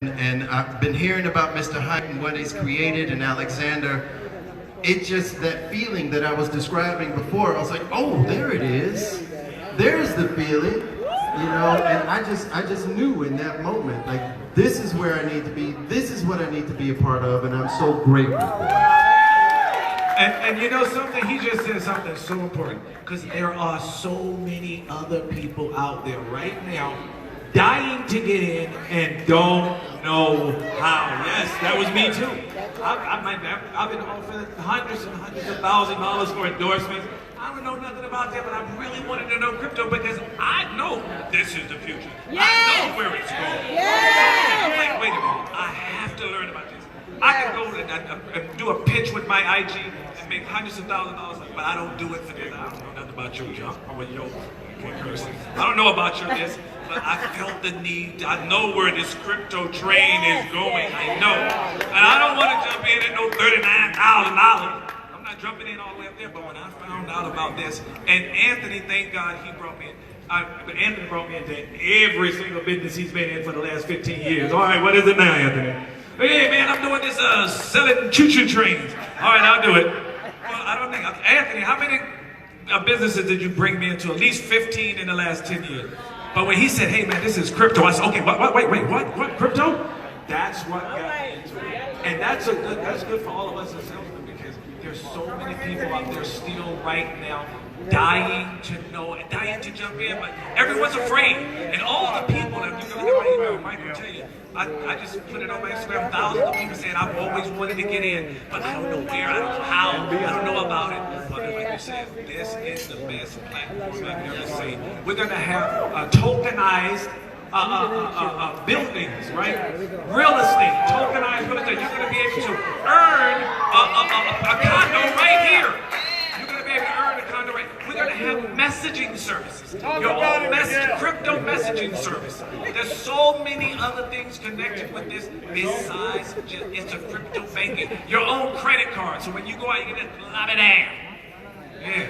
And I've been hearing about Mr. Hyde and what he's created and Alexander. It just, that feeling that I was describing before, I was like, oh, there it is. There's the feeling, you know, and I just knew in that moment, like, this is where I need to be, this is what I need to be a part of, and I'm so grateful for it. And you know something, he just said something so important, because there are so many other people out there right now dying to get in and don't know how. Yes, that was me too. I've been offered hundreds and hundreds of $1,000s for endorsements. I don't know nothing about that, but I really wanted to know crypto because I know this is the future. Yes. I know where it's going. Yes. I'm like, wait a minute, I have to learn about this. I can go and do a pitch with my IG and make hundreds of $1,000s, but I don't do it for this. I don't know nothing about your junk or your I don't know about your this, but I felt the need. I know where this crypto train is going. I know. And I don't want to jump in at no $39,000. I'm not jumping in all the way up there, but when I found out about this, and Anthony, thank God he brought me in. Anthony brought me into every single business he's been in for the last 15 years. All right, what is it now, Anthony? Hey, man, I'm doing this selling choo-choo trains. All right, I'll do it. Well, I don't think, Anthony, how many businesses did you bring me into? At least 15 in the last 10 years. But when he said, hey man, this is crypto, I said, okay, wait, what, crypto? That's what got me into it. And that's good for all of us as salesmen because there's so many people out there still right now dying to know, dying to jump in, but everyone's afraid. And all the people, if you go look at my email, Mike will tell you, I just put it on my Instagram, thousands of people saying I've always wanted to get in, but I don't know where, I don't know how, I don't know about it. But like you said, this is the best platform I've ever seen. We're going to have tokenized buildings, right? Real estate, tokenized real estate. You're going to be able to earn a condo right here. You're going to be able to earn a condo right here. We're going to have messaging services. Your own crypto messaging service. There's so many other things connected with this besides just it's a crypto banking. Your own credit card. So when you go out, you get a lot of that. Yeah.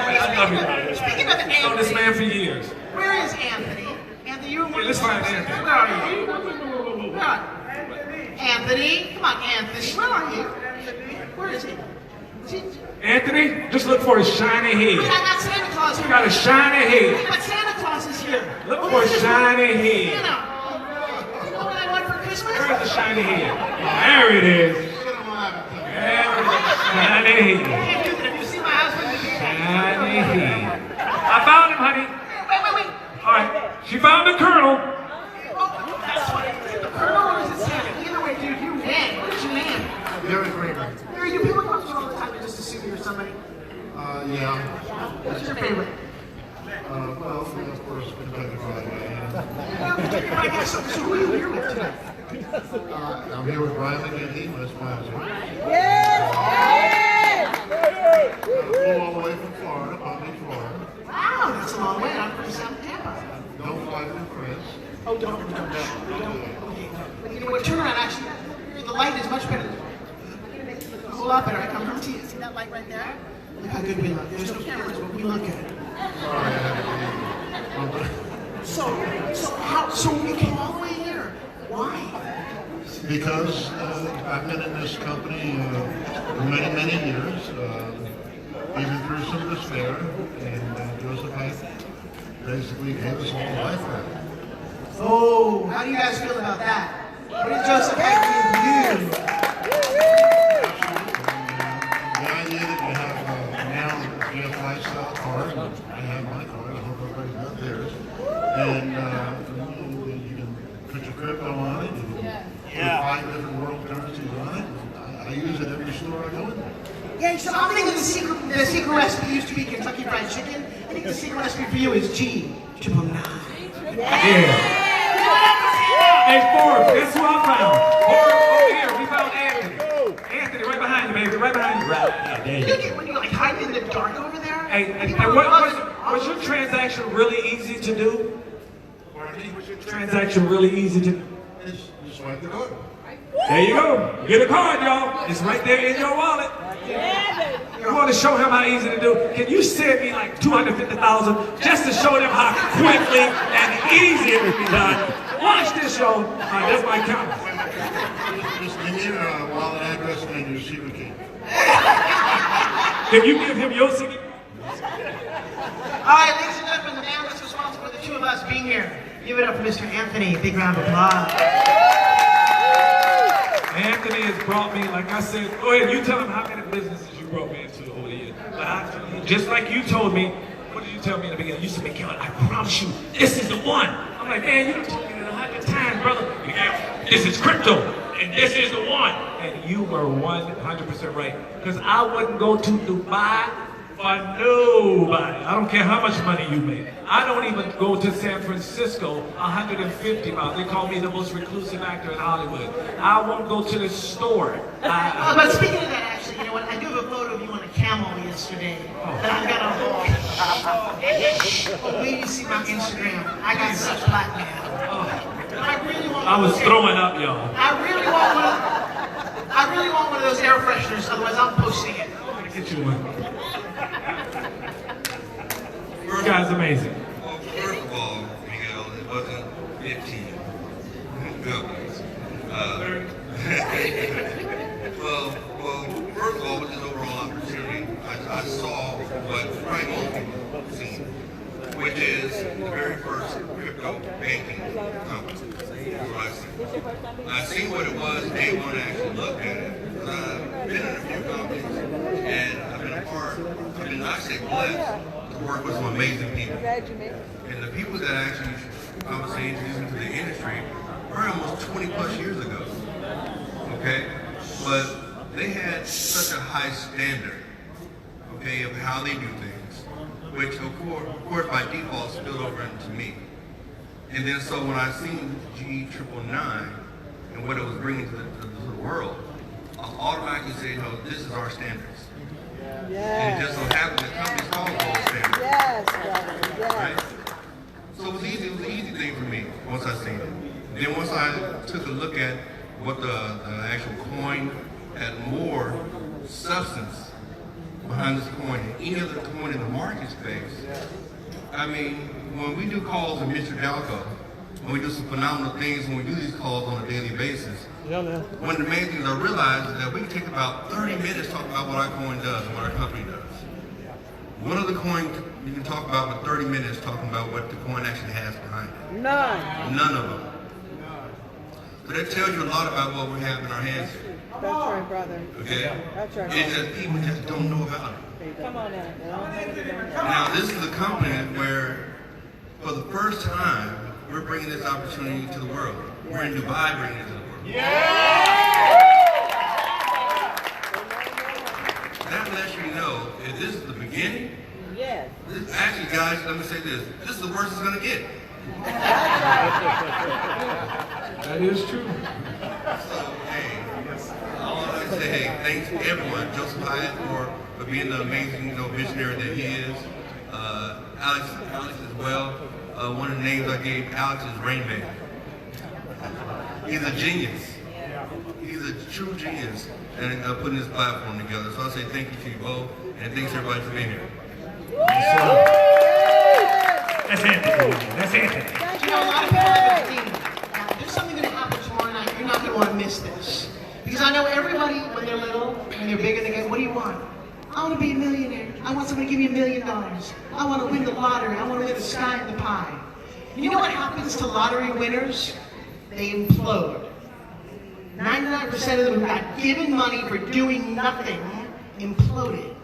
I love you. Speaking of Anthony, I've known this man for years. Where is Anthony? Anthony, you're one. Let's find Anthony. Where are you? Where are you? Anthony, come on, Anthony. Where are you? Where is he? Anthony, just look for his shiny head. I got Santa Claus here. You got a shiny head. But Santa Claus is here. Look for his shiny head. You know what I want for Christmas? Where's the shiny head? There it is. There is the shiny head. Have you seen my husband? Shiny head. I found him, honey. Wait. All right. She found the colonel. Oh, that's funny. Is it the Colonel or is it Santa? Either way, dude, you man. What is your name? Very grateful. Mary, do people talk to you all the time and just assume you're somebody? Yeah. What's your favorite? Well, of course, Kentucky Fried I guess so. So who are you here with tonight? I'm here with Brian McGinty, my sponsor. Flew all the way from Florida, Palm Beach, Florida. Wow, that's a long way. I'm from South Tampa. Don't fly from France. Oh, don't. Okay. But you know what? Turn around, actually. The light is much better. A whole lot better. I come from T. See that light right there? Look how good we look. There's no cameras, but we look good. Sorry, I had to be. So you came all the way here. Why? Because I've been in this company for many years, even through some despair, and Joseph Hyde basically gave us all a lifeline. Oh, how do you guys feel about that? What did Joseph Hyde give you? The idea that you have now a GF lifestyle card, I have my card, I hope everybody's got theirs, and you can put your crypto on it, you can put 5 different world currencies on it. I use it every store I go in. Yeah, so I'm thinking the secret recipe used to be Kentucky Fried Chicken. I think the secret recipe for you is G999. Yeah. Hey, Forbes, guess who I found? Forbes, over here, we found Anthony. Anthony, right behind you, baby, right behind you. Right there. When you like hiding in the dark over there? Hey, and was your transaction really easy to do? Was your transaction really easy to do? Just swipe the card. There you go. Get a card, y'all. It's right there in your wallet. You want to show him how easy to do? Can you send me like $250,000 just to show them how quickly and easy it can be done? Watch this, y'all. That's my count. Just give me your wallet address and your receiver key. Can you give him your secret? All right, ladies and gentlemen, the man that's responsible for the two of us being here. Give it up for Mr. Anthony. Big round of applause. Anthony has brought me, like I said, go ahead, you tell him how many businesses you brought me into over the years. Just like you told me, what did you tell me in the beginning? You said, Miguel, I promise you, this is the one. I'm like, man, you told me that 100 times, brother. Miguel, this is crypto, and this is the one. And you were 100% right. Because I wouldn't go to Dubai for nobody. I don't care how much money you make. I don't even go to San Francisco 150 miles. They call me the most reclusive actor in Hollywood. I won't go to the store. But speaking of that, actually, you know what? I do have a photo of you on a camel yesterday. That I've got a wait till you see my Instagram. I got such blackmail. I was throwing up, y'all. I really want one of those air fresheners, otherwise I'm posting it. Get you one. This guy's amazing. Well, first of all, Miguel, it wasn't 15. Well, first of all, with this overall opportunity, I saw what probably most people have seen, which is the very first crypto banking company. That's what I seen. I seen what it was day one. I actually looked at it. I've been in a few companies, and I've been a part. I've been, I say, blessed to work with some amazing people. And the people that actually, I would say, introduced me to the industry were almost 20 plus years ago. Okay? But they had such a high standard, okay, of how they do things, which of course by default spilled over into me. And then so when I seen G999 and what it was bringing to the world, I automatically said, no, this is our standards. And it just so happened the company's called Gold Standard. Yes, brother, yes. Right? So it was an easy thing for me once I seen it. Then once I took a look at what the actual coin had more substance behind this coin than any other coin in the market space. I mean, when we do calls with Mr. Dalco, when we do some phenomenal things, when we do these calls on a daily basis, one of the main things I realized is that we can take about 30 minutes talking about what our coin does and what our company does. One of the coins you can talk about with 30 minutes talking about what the coin actually has behind it. None of them. But that tells you a lot about what we have in our hands here. That's right, brother. Okay? That's right. It's just people just don't know about it. Come on now. Now, this is a company where, for the first time, we're bringing this opportunity to the world. We're in Dubai bringing it to the world. That lets you know if this is the beginning. Yes. Actually, guys, let me say this. This is the worst it's going to get. That is true. So, hey, I want to say, hey, thanks to everyone. Joseph Hyatt for being the amazing, visionary that he is. Alex as well. One of the names I gave Alex is Rain Man. He's a genius. He's a true genius and putting this platform together. So I say thank you to you both, and thanks everybody for being here. That's Anthony. That's Anthony. You know, a lot of people have been thinking, there's something going to happen tomorrow night. You're not going to want to miss this. Because I know everybody, when they're little, when they're bigger, they go, what do you want? I want to be a millionaire. I want someone to give me $1 million. I want to win the lottery. I want to win the sky and the pie. You know what happens to lottery winners? They implode. 99% of them who got given money for doing nothing imploded.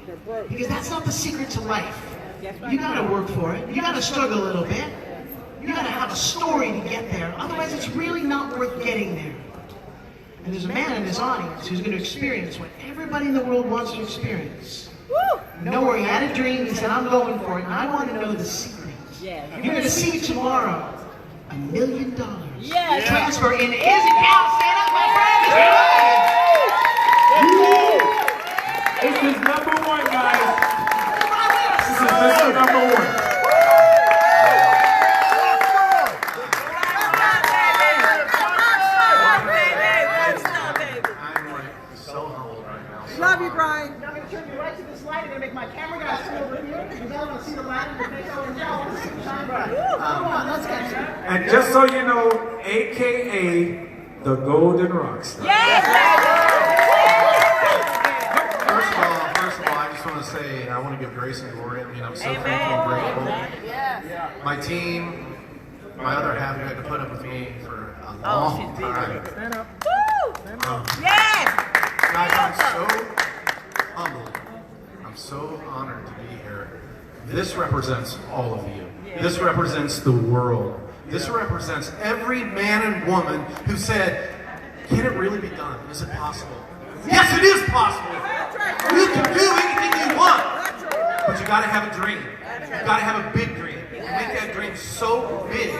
Because that's not the secret to life. You gotta work for it. You gotta struggle a little bit. You gotta have a story to get there. Otherwise, it's really not worth getting there. And there's a man in this audience who's gonna experience what everybody in the world wants to experience. Know where he had a dream, he said, I'm going for it, and I want to know the secret. You're gonna see tomorrow $1 million transfer into his account. Stand up, my friends! This is number one, guys. This is Mr. Number One. Love you, Brian. I'm going to turn you right to this light. I'm going to make my camera guys come over here because I want to see the light in the face over here. I want to see the shine bright. Come on, let's get it. And just so you know, AKA the Golden Rockstar. First of all, I just want to say I want to give grace and glory. I mean, I'm so thankful and grateful. My team, my other half, who had to put up with me for a long time. Guys, I'm so humbled. I'm so honored to be here. This represents all of you. This represents the world. This represents every man and woman who said, can it really be done? Is it possible? Yes, it is possible. You can do anything you want. But you gotta have a dream. You gotta have a big dream. And make that dream so big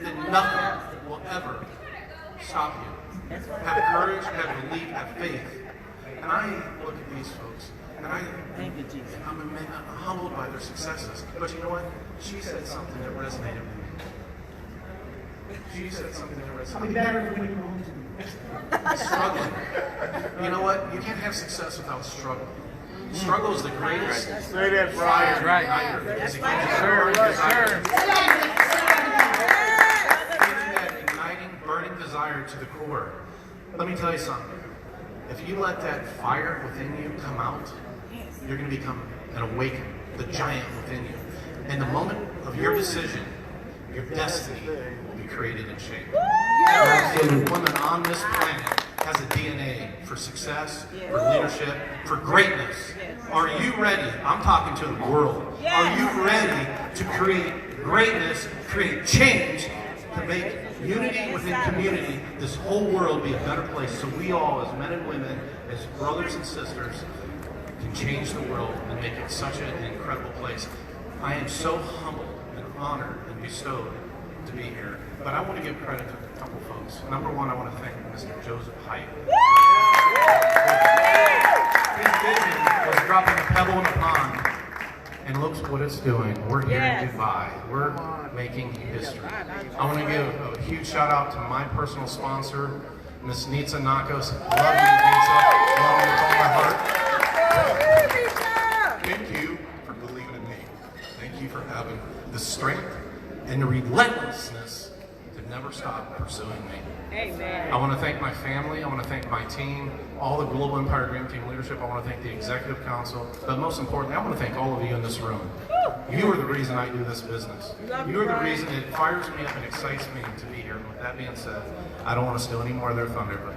that nothing will ever stop you. Have courage, have belief, have faith. And I look at these folks, and I'm humbled by their successes. But you know what? She said something that resonated with me. She said something that resonated with me. Struggling. You know what? You can't have success without struggle. Struggle is the greatest fire igniter because it gives you burning desire. Giving that igniting, burning desire to the core. Let me tell you something. If you let that fire within you come out, you're going to become an awakened, the giant within you. And the moment of your decision, your destiny will be created and shaped. Every woman on this planet has a DNA for success, for leadership, for greatness. Are you ready? I'm talking to the world. Are you ready to create greatness, create change, to make unity within community, this whole world be a better place so we all, as men and women, as brothers and sisters, can change the world and make it such an incredible place. I am so humbled and honored and bestowed to be here. But I want to give credit to a couple folks. Number one, I want to thank Mr. Joseph Haidt. His vision was dropping a pebble in a pond, and look what it's doing. We're here in Dubai. We're making history. I want to give a huge shout out to my personal sponsor, Miss Nitsa Nakos. Love you, Nitsa. Love you with all my heart. Thank you for believing in me. Thank you for having the strength and the relentlessness to never stop pursuing me. Amen. I want to thank my family. I want to thank my team, all the Global Empire Dream Team leadership. I want to thank the Executive Council. But most importantly, I want to thank all of you in this room. You are the reason I do this business. You are the reason it fires me up and excites me to be here. And with that being said, I don't want to steal any more of their thunder, but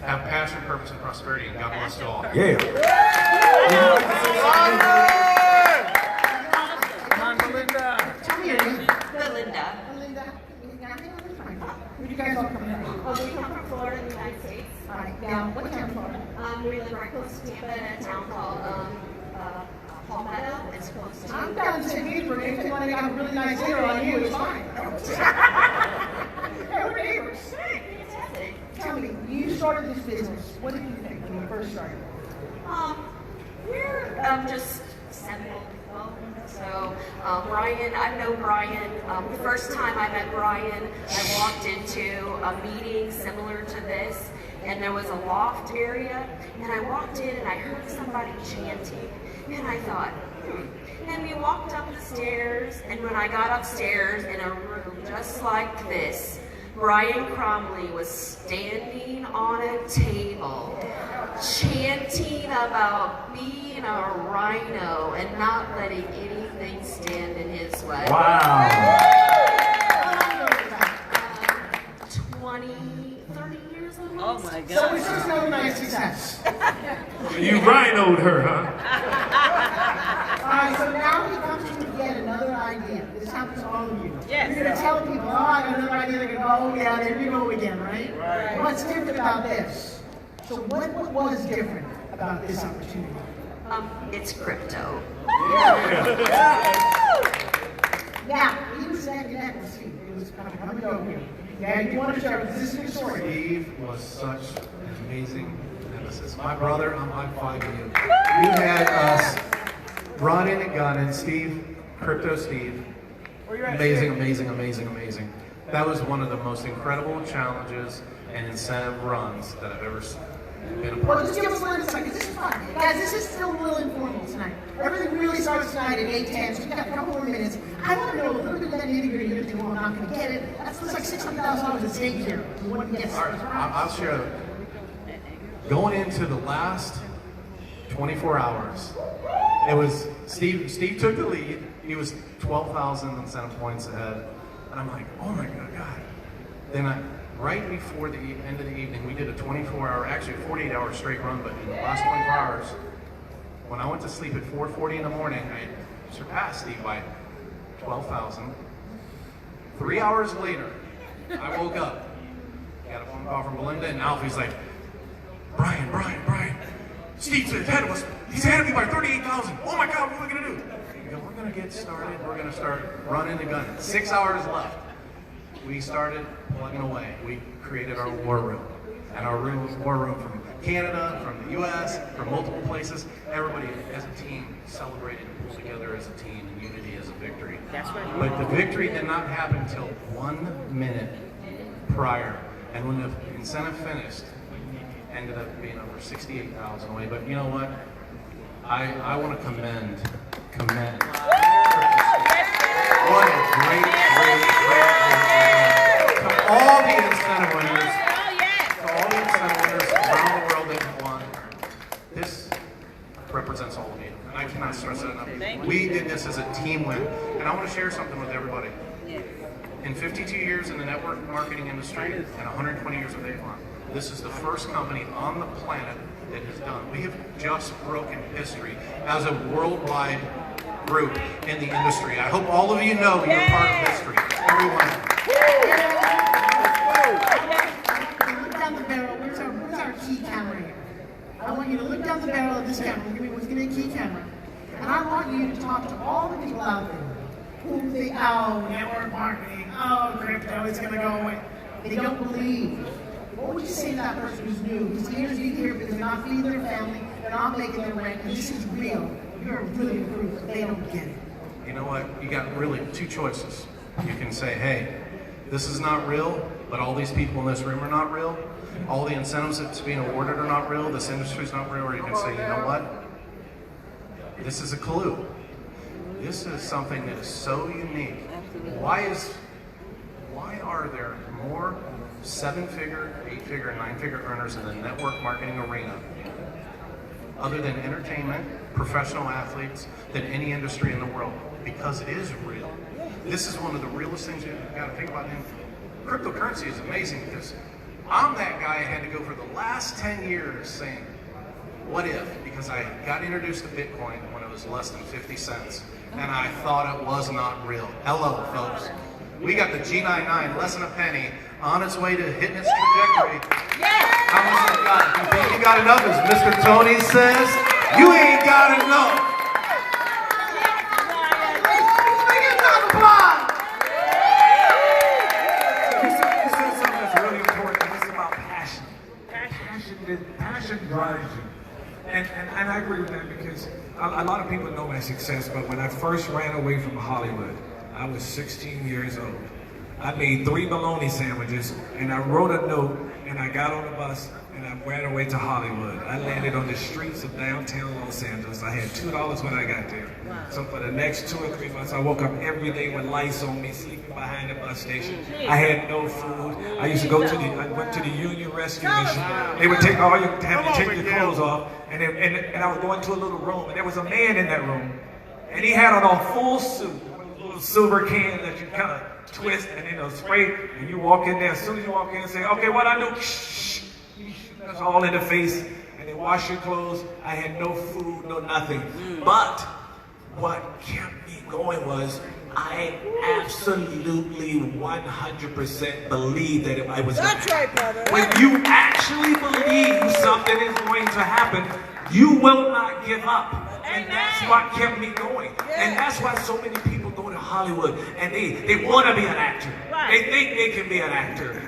have passion, purpose, and prosperity, and God bless you all. Yeah. Come on, Belinda. Tell me your name. Belinda. Belinda. Where do you guys all come from? Oh, we come from Florida, in the United States. All right. Now, what town in Florida? We live right close to Tampa in a town called Palmetto. It's close to. I'm down in St. Petersburg. Anything when I got a really nice deal on you, it's fine. Hey, we're neighbors. Fantastic. Tell me, you started this business. What did you think when you first started? We're just simple people. So Brian, I know Brian. The first time I met Brian, I walked into a meeting similar to this, and there was a loft area, and I walked in and I heard somebody chanting, and I thought, And we walked up the stairs, and when I got upstairs in a room just like this, Brian Cromley was standing on a table, chanting about being a rhino and not letting anything stand in his way. Wow. 30 years ago. Oh my God. So it's just no nice success. You rhinoed her, huh? Alright, so now he comes to you yet another idea. This happens to all of you. Yes. You're going to tell people, oh, I got another idea. They're going to go, oh yeah, there you go again, right? Right. What's different about this? So what was different about this opportunity? It's crypto. Now, you said that was Steve. It was coming to go here. Yeah, you want to share this is your story. Steve was such an amazing nemesis. My brother, I'm high fiving you. You had us running and gunning. Steve, Crypto Steve. Amazing, amazing, amazing, amazing. That was one of the most incredible challenges and incentive runs that I've ever Well, just give us a little second. This is fun. Guys, this is still real informal tonight. Everything really starts tonight at 8:10, so we've got a couple more minutes. I want to know a little bit of that nitty-gritty. You're thinking, well, I'm not going to get it. That's like $600,000 at stake here. You wouldn't get started. I'll share that. Going into the last 24 hours, it was Steve took the lead. He was 12,000 incentive points ahead. And I'm like, oh my God. Then right before the end of the evening, we did a 24-hour, actually a 48-hour straight run, but in the last 24 hours, when I went to sleep at 4:40 in the morning, I surpassed Steve by 12,000. 3 hours later, I woke up, got a phone call from Belinda, and Alfie's like, Brian, Steve's ahead of us. He's ahead of me by 38,000. Oh my God, what are we gonna do? We're gonna get started. We're gonna start running the gun. 6 hours left. We started plugging away. We created our war room. And our war room from Canada, from the US, from multiple places. Everybody as a team celebrated and pulled together as a team, and unity as a victory. That's right. But the victory did not happen until 1 minute prior. And when the incentive finished, ended up being over 68,000 away. But you know what? I want to commend. What a great. To all the incentive winners, around the world that have won, this represents all of you. And I cannot stress that enough. We did this as a team win. And I want to share something with everybody. In 52 years in the network marketing industry and 120 years of Avon, this is the first company on the planet that has done. We have just broken history as a worldwide group in the industry. I hope all of you know you're part of history. Everyone. Look down the barrel. Where's our key camera here? I want you to look down the barrel of this camera. We're going to be a key camera. And I want you to talk to all the people out there who think, oh, network marketing, oh, crypto, it's going to go away. They don't believe. What would you say to that person who's new, who's leaders need here because they're not feeding their family, they're not making their rent, and this is real. You're really proof that they don't get it. You know what? You got really two choices. You can say, hey, this is not real, but all these people in this room are not real. All the incentives that's being awarded are not real. This industry is not real. Or you can say, you know what? This is a clue. This is something that is so unique. Why are there more 7-figure, 8-figure, and 9-figure earners in the network marketing arena, other than entertainment, professional athletes, than any industry in the world? Because it is real. This is one of the realest things you've got to think about. And cryptocurrency is amazing because I'm that guy I had to go for the last 10 years saying, what if? Because I got introduced to Bitcoin when it was less than 50 cents, and I thought it was not real. Hello, folks. We got the G999, less than a penny, on its way to hitting its trajectory. How much have you got? If you think you got enough, as Mr. Tony says, you ain't got enough. You said something that's really important. It's about passion. Passion drives you. And I agree with that because a lot of people know my success, but when I first ran away from Hollywood, I was 16 years old. I made 3 bologna sandwiches, and I wrote a note, and I got on a bus, and I ran away to Hollywood. I landed on the streets of downtown Los Angeles. I had $2 when I got there. So for the next 2 or 3 months, I woke up every day with lights on me, sleeping behind the bus station. I had no food. I used to go to I went to the Union Rescue Mission. They would take all your, have you take your clothes off, and I was going to a little room, and there was a man in that room, and he had on a full suit, a little silver can that you kind of twist and then spray, and you walk in there. As soon as you walk in and say, okay, what I do? Shh, that's all in the face, and they wash your clothes. I had no food, no nothing. But what kept me going was I absolutely 100% believed that I was That's right, brother. When you actually believe something is going to happen, you will not give up. And that's what kept me going. And that's why so many people go to Hollywood and they want to be an actor. They think they can be an actor.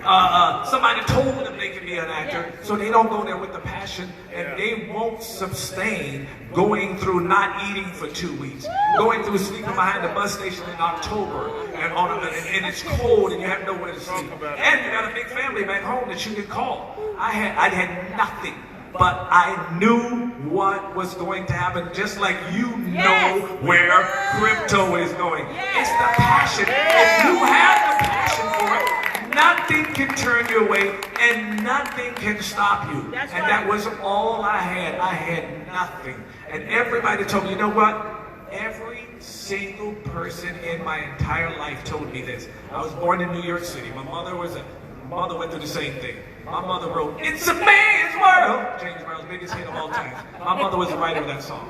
Somebody told them they can be an actor, so they don't go there with the passion, and they won't sustain going through not eating for 2 weeks, going through sleeping behind the bus station in October, and it's cold and you have nowhere to sleep. And you got a big family back home that you can call. I had nothing. but I knew what was going to happen, just like you know where crypto is going. It's the passion. If you have the passion for it, nothing can turn you away and nothing can stop you. And that was all I had. I had nothing. And everybody told me, you know what? Every single person in my entire life told me this. I was born in New York City. My mother went through the same thing. My mother wrote, "It's a man's world," James Brown's biggest hit of all time. My mother was the writer of that song.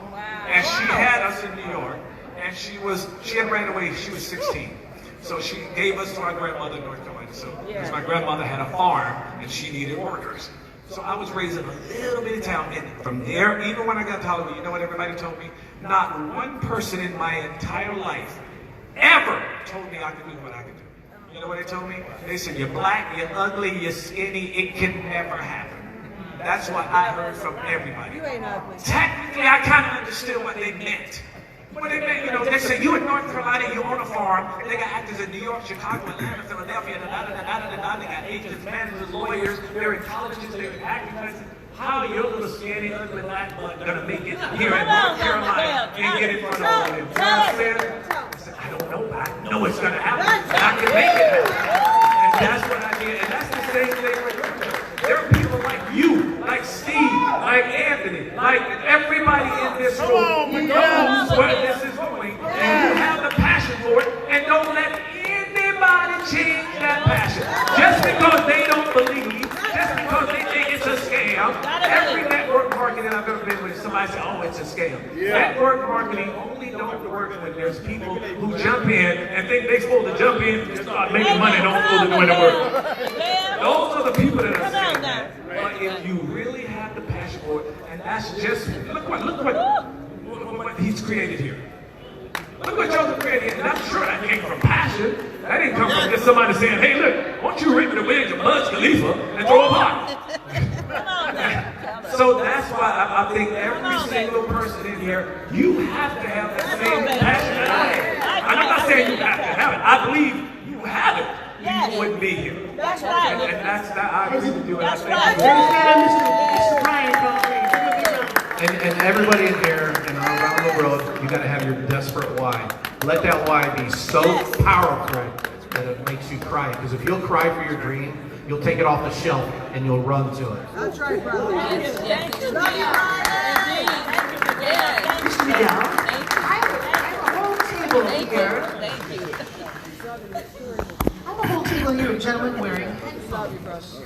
And she had us in New York, and she had ran away, she was 16. So she gave us to our grandmother in North Carolina. So, because my grandmother had a farm, and she needed workers. So I was raised in a little bitty town, and from there, even when I got to Hollywood, you know what everybody told me? Not one person in my entire life ever told me I could do what I could do. You know what they told me? They said, you're black, you're ugly, you're skinny, it can never happen. That's what I heard from everybody. You ain't ugly. Technically, I kind of understood what they meant. What they meant, you know, they say, you in North Carolina, you own a farm, they got actors in New York, Chicago, Atlanta, Philadelphia, they got agents, managers, lawyers, they're in colleges, they're in acting classes. How your little skinny, ugly black butt gonna make it here in North Carolina and get in front of all of them? You know what I'm saying? I said, I don't know, but I know it's gonna happen. I can make it happen. And that's what I did. And that's the same thing with crypto. There are people like you, like Steve, like Anthony, like everybody in this room who knows where this is going, and you have the passion for it, and don't let anybody change that passion. Just because they don't believe, just because they think it's a scam. Every network marketing I've ever been with, somebody says, oh, it's a scam. Network marketing only don't work when there's people who jump in and think they're supposed to jump in and start making money and don't supposed to do any work. Those are the people that are saying that. But if you really have the passion for it, and that's just, look what he's created here. Look what Joseph created here. And I'm sure that came from passion. That didn't come from just somebody saying, hey, look, why don't you rip the wings of Burj Khalifa and throw a party? So that's why I think every single person in here, you have to have that same passion that I have. And I'm not saying you have to have it. I believe you have it. You wouldn't be here. That's right. And that's that. I agree with you. That's and I think right. Mr. Brian, And everybody in here and around the world, you got to have your desperate why. Let that why be so powerful that it makes you cry. Because if you'll cry for your dream, you'll take it off the shelf and you'll run to it. That's right, brother. Thank you. Love you, Brian. Mr. Miguel, I have a whole table here. Thank you. I have a whole table here of gentlemen wearing headphones.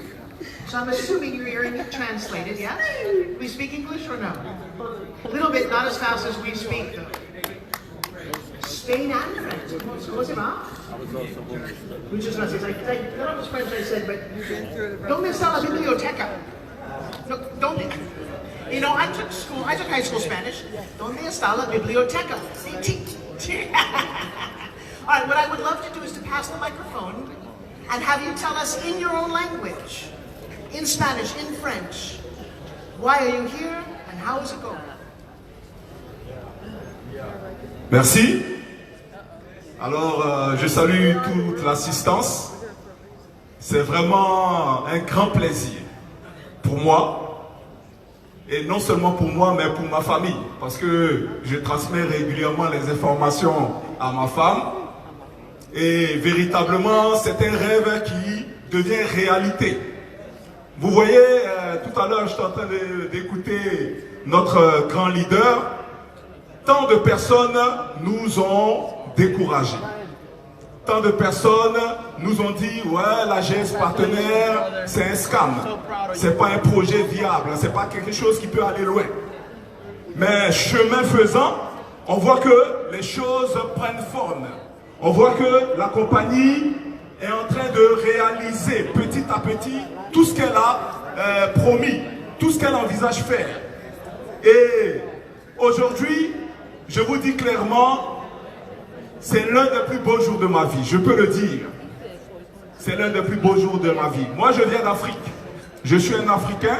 So I'm assuming you're hearing it translated, yes? We speak English or no? A little bit, not as fast as we speak, though. Spain and France. ¿Cómo se llama? Muchas gracias. No hablo French, I said, but ¿dónde está la biblioteca? No, ¿dónde? You know, I took high school Spanish. ¿Dónde está la biblioteca? All right, what I would love to do is to pass the microphone and have you tell us in your own language, in Spanish, in French, why are you here and how is it going? Merci. Alors, je salue toute l'assistance. C'est vraiment un grand plaisir pour moi. Et non seulement pour moi, mais pour ma famille. Parce que je transmets régulièrement les informations à ma femme. Et véritablement, c'est un rêve qui devient réalité. Vous voyez, tout à l'heure, j'étais en train d'écouter notre grand leader. Tant de personnes nous ont découragés. Tant de personnes nous ont dit, ouais, l'agence partenaire, c'est un scam. C'est pas un projet viable, c'est pas quelque chose qui peut aller loin. Mais chemin faisant, on voit que les choses prennent forme. On voit que la compagnie est en train de réaliser petit à petit tout ce qu'elle a promis, tout ce qu'elle envisage faire. Et aujourd'hui, je vous dis clairement, c'est l'un des plus beaux jours de ma vie, je peux le dire. C'est l'un des plus beaux jours de ma vie. Moi, je viens d'Afrique. Je suis un Africain,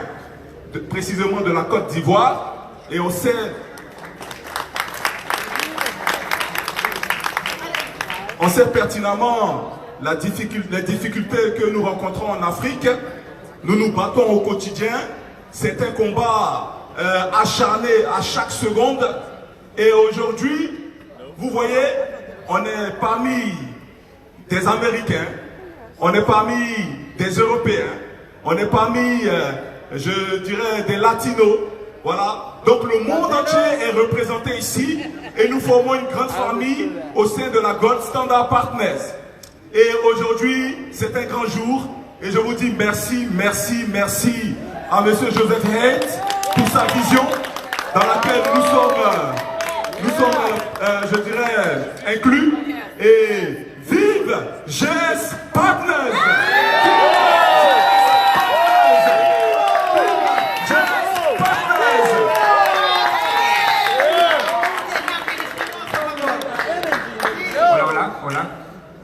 précisément de la Côte d'Ivoire, et on sait pertinemment les difficultés que nous rencontrons en Afrique. Nous nous battons au quotidien. C'est un combat acharné à chaque seconde. Et aujourd'hui, vous voyez, on est parmi des Américains, on est parmi des Européens, on est parmi, je dirais, des Latinos. Voilà. Donc le monde entier est représenté ici et nous formons une grande famille au sein de la Gold Standard Partners. Et aujourd'hui, c'est un grand jour et je vous dis merci, merci, merci à M. Joseph Hayes pour sa vision dans laquelle nous sommes, je dirais, inclus. Et vive GS Partners!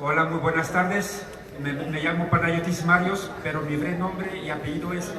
Hola, muy buenas tardes. Me llamo Panayotis Marios, pero mi nombre y apellido es